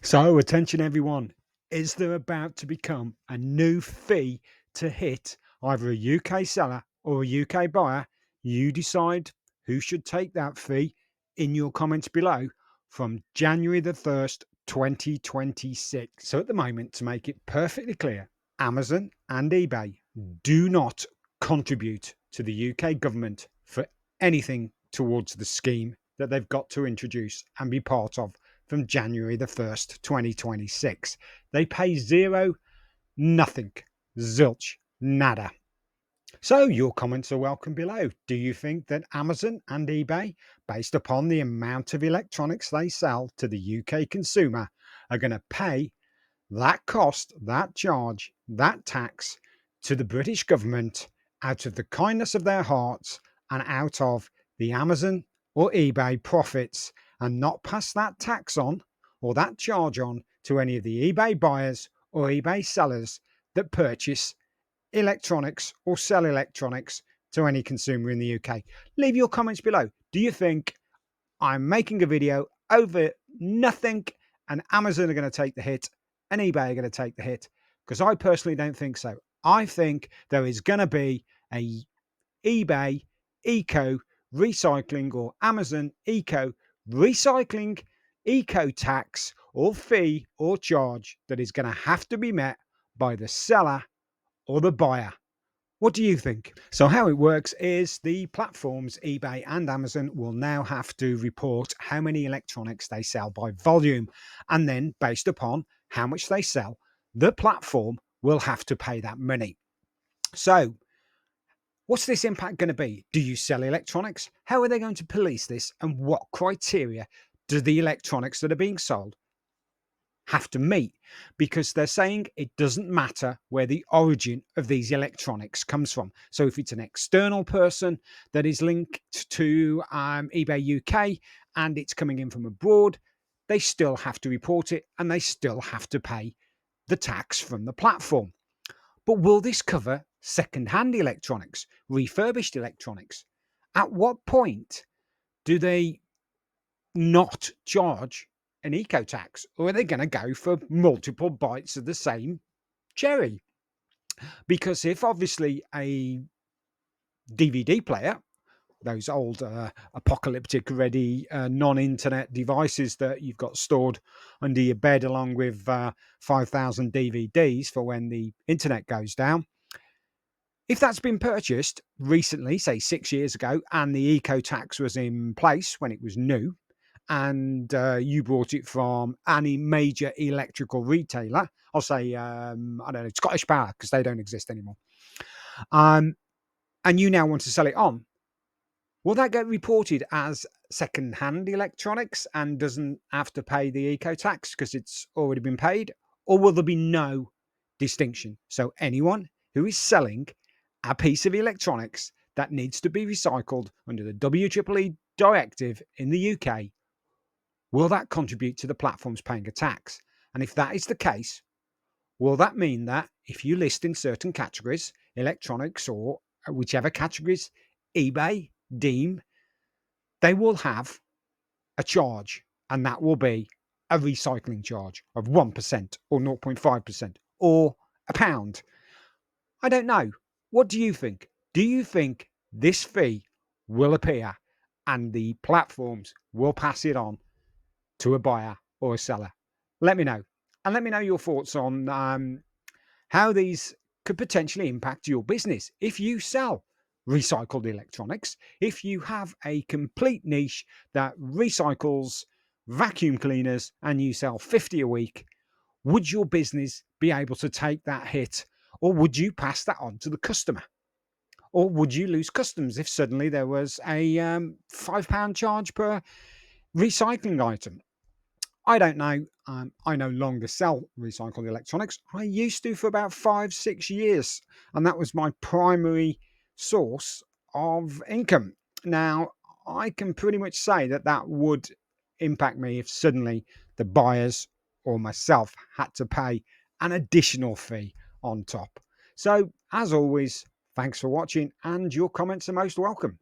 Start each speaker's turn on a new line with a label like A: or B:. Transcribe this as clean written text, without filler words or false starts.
A: So, attention everyone, is there about to become a new fee to hit either a UK seller or a UK buyer? You decide who should take that fee in your comments below from January the 1st, 2026. So, at the moment, to make it perfectly clear, Amazon and eBay do not contribute to the UK government for anything towards the scheme that they've got to introduce and be part of from January the 1st, 2026. They pay zero, nothing, zilch, nada. So your comments are welcome below. Do you think that Amazon and eBay, based upon the amount of electronics they sell to the UK consumer, are going to pay that cost, that charge, that tax to the British government out of the kindness of their hearts and out of the Amazon or eBay profits, and not pass that tax on or that charge on to any of the eBay buyers or eBay sellers that purchase electronics or sell electronics to any consumer in the UK? Leave your comments below. Do you think I'm making a video over nothing and Amazon are going to take the hit and eBay are going to take the hit? Because I personally don't think so. I think there is going to be a eBay eco recycling or Amazon eco recycling eco tax or fee or charge that is going to have to be met by the seller or the buyer. What do you think? So how it works is the platforms eBay and Amazon will now have to report how many electronics they sell by volume, and then based upon how much they sell, the platform will have to pay that money. So what's this impact going to be? Do you sell electronics? How are they going to police this, and what criteria do the electronics that are being sold have to meet? Because they're saying it doesn't matter where the origin of these electronics comes from. So if it's an external person that is linked to eBay UK and it's coming in from abroad, they still have to report it and they still have to pay the tax from the platform. But will this cover second-hand electronics, refurbished electronics? At what point do they not charge an eco tax, or are they going to go for multiple bites of the same cherry? Because if obviously a DVD player, those old apocalyptic ready non-internet devices that you've got stored under your bed along with 5,000 DVDs for when the internet goes down, if that's been purchased recently, say 6 years ago, and the eco tax was in place when it was new, and you bought it from any major electrical retailer, I'll say, I don't know, Scottish Power, because they don't exist anymore, and you now want to sell it on, will that get reported as second-hand electronics and doesn't have to pay the eco tax because it's already been paid? Or will there be no distinction? So anyone who is selling a piece of electronics that needs to be recycled under the WEEE directive in the UK, will that contribute to the platforms paying a tax? And if that is the case, will that mean that if you list in certain categories, electronics or whichever categories eBay deem, they will have a charge, and that will be a recycling charge of 1% or 0.5% or a pound? I don't know. What do you think? Do you think this fee will appear and the platforms will pass it on to a buyer or a seller? Let me know. And let me know your thoughts on how these could potentially impact your business. If you sell recycled electronics, if you have a complete niche that recycles vacuum cleaners and you sell 50 a week, would your business be able to take that hit, or would you pass that on to the customer? Or would you lose customers if suddenly there was a £5 charge per recycling item? I don't know. I no longer sell recycled electronics. I used to for about 5, 6 years, and that was my primary source of income. Now, I can pretty much say that that would impact me if suddenly the buyers or myself had to pay an additional fee on top. So, as always, thanks for watching, and your comments are most welcome.